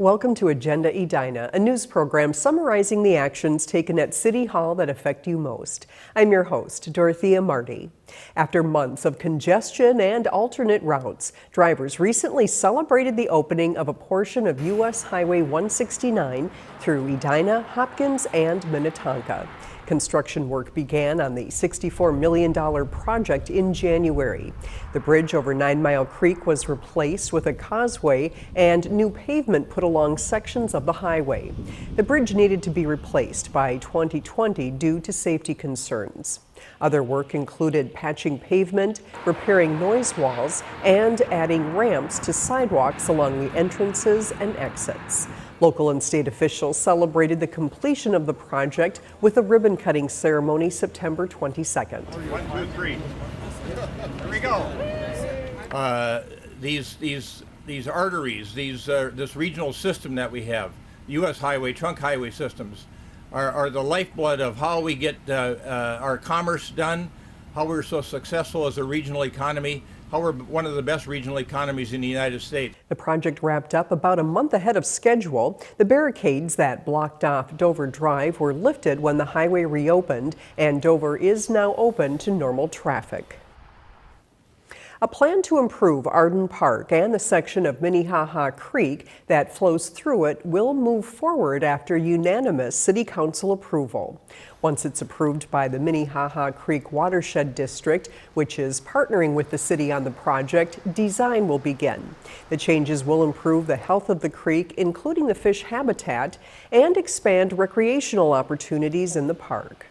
Welcome to Agenda Edina, a news program summarizing the actions taken at City Hall that affect you most. I'm your host, Dorothea Marty. After months of congestion and alternate routes, drivers recently celebrated the opening of a portion of U.S. Highway 169 through Edina, Hopkins, and Minnetonka. Construction work began on the $64 million project in January. The bridge over 9 Mile Creek was replaced with a causeway and new pavement put along sections of the highway. The bridge needed to be replaced by 2020 due to safety concerns. Other work included patching pavement, repairing noise walls, and adding ramps to sidewalks along the entrances and exits. Local and state officials celebrated the completion of the project with a ribbon-cutting ceremony September 22nd. 1, 2, 3. Here we go. These arteries, this regional system that we have, U.S. highway, trunk highway systems, are the lifeblood of how we get our commerce done, how we're so successful as a regional economy, how we're one of the best regional economies in the United States. The project wrapped up about a month ahead of schedule. The barricades that blocked off Dover Drive were lifted when the highway reopened, and Dover is now open to normal traffic. A plan to improve Arden Park and the section of Minnehaha Creek that flows through it will move forward after unanimous City Council approval. Once it's approved by the Minnehaha Creek Watershed District, which is partnering with the city on the project, design will begin. The changes will improve the health of the creek, including the fish habitat, and expand recreational opportunities in the park.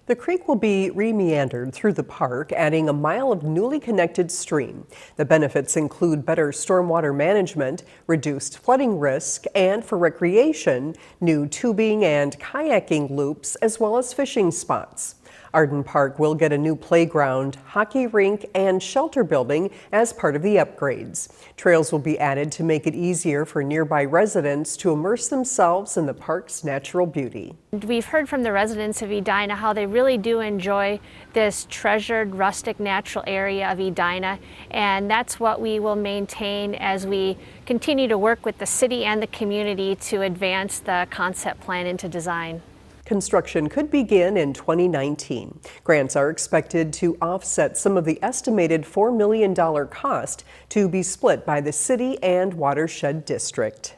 The creek will be re-meandered through the park, adding a mile of newly connected stream. The benefits include better stormwater management, reduced flooding risk, and for recreation, new tubing and kayaking loops, as well as fishing spots. Arden Park will get a new playground, hockey rink, and shelter building as part of the upgrades. Trails will be added to make it easier for nearby residents to immerse themselves in the park's natural beauty. We've heard from the residents of Edina how they really do enjoy this treasured rustic natural area of Edina, and that's what we will maintain as we continue to work with the city and the community to advance the concept plan into design. Construction could begin in 2019. Grants are expected to offset some of the estimated $4 million cost to be split by the city and watershed district.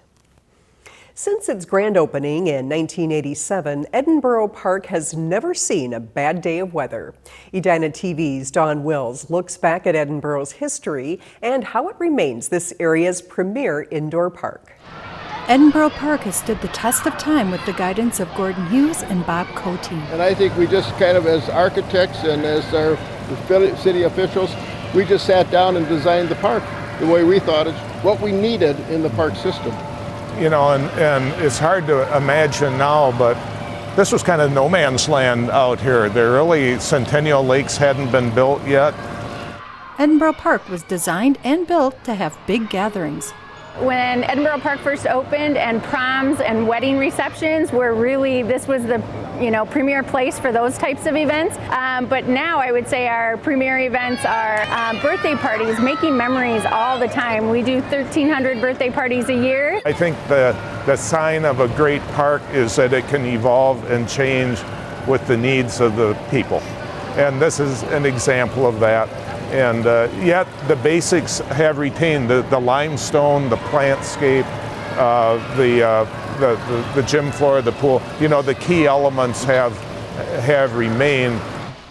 Since its grand opening in 1987, Edinborough Park has never seen a bad day of weather. Edina TV's Dawn Wills looks back at Edinborough's history and how it remains this area's premier indoor park. Edinborough Park has stood the test of time with the guidance of Gordon Hughes and Bob Cote. And I think we just kind of, as architects and as our city officials, we just sat down and designed the park the way we thought it's what we needed in the park system. You know, and it's hard to imagine now, but this was kind of no man's land out here. The early Centennial Lakes hadn't been built yet. Edinborough Park was designed and built to have big gatherings. When Edinborough Park first opened and proms and wedding receptions were really, this was the premier place for those types of events. But now I would say our premier events are birthday parties, making memories all the time. We do 1,300 birthday parties a year. I think the sign of a great park is that it can evolve and change with the needs of the people. And this is an example of that. And yet the basics have retained the limestone, the plantscape, the gym floor, the pool. You know, the key elements have remained.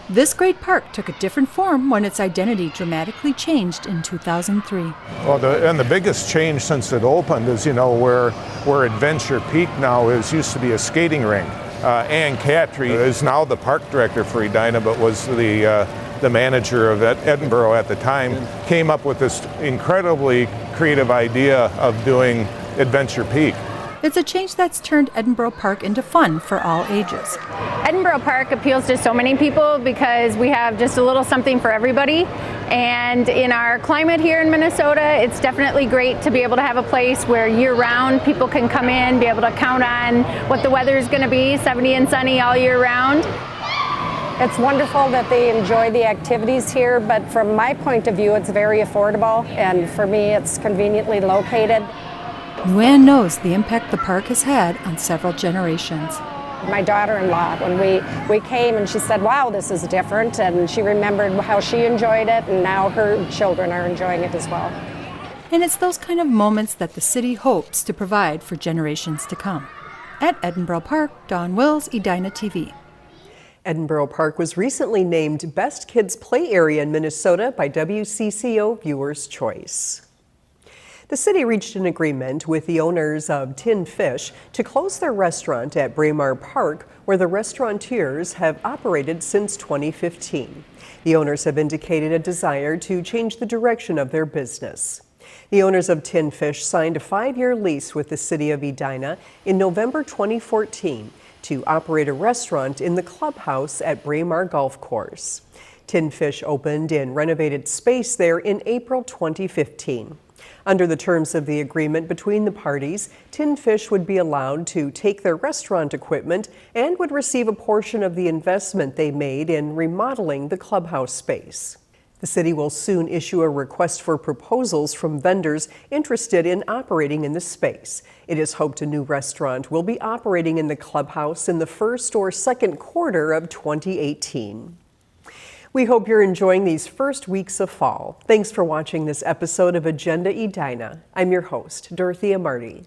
This great park took a different form when its identity dramatically changed in 2003. Well, the biggest change since it opened is, where Adventure Peak now is, used to be a skating rink. Ann Cattry is now the park director for Edina, but was the manager of Edinborough at the time, came up with this incredibly creative idea of doing Adventure Peak. It's a change that's turned Edinborough Park into fun for all ages. Edinborough Park appeals to so many people because we have just a little something for everybody. And in our climate here in Minnesota, it's definitely great to be able to have a place where year-round people can come in, be able to count on what the weather is going to be, 70 and sunny all year round. It's wonderful that they enjoy the activities here, but from my point of view, it's very affordable, and for me, it's conveniently located. Luann knows the impact the park has had on several generations. My daughter-in-law, when we came and she said, wow, this is different, and she remembered how she enjoyed it, and now her children are enjoying it as well. And it's those kind of moments that the city hopes to provide for generations to come. At Edinborough Park, Dawn Wills, Edina TV. Edinborough Park was recently named Best Kids Play Area in Minnesota by WCCO Viewers' Choice. The city reached an agreement with the owners of Tin Fish to close their restaurant at Braemar Park, where the restaurateurs have operated since 2015. The owners have indicated a desire to change the direction of their business. The owners of Tin Fish signed a 5-year lease with the city of Edina in November 2014 to operate a restaurant in the clubhouse at Braemar Golf Course. Tin Fish opened in renovated space there in April 2015. Under the terms of the agreement between the parties, Tin Fish would be allowed to take their restaurant equipment and would receive a portion of the investment they made in remodeling the clubhouse space. The city will soon issue a request for proposals from vendors interested in operating in the space. It is hoped a new restaurant will be operating in the clubhouse in the first or second quarter of 2018. We hope you're enjoying these first weeks of fall. Thanks for watching this episode of Agenda Edina. I'm your host, Dorothea Marty.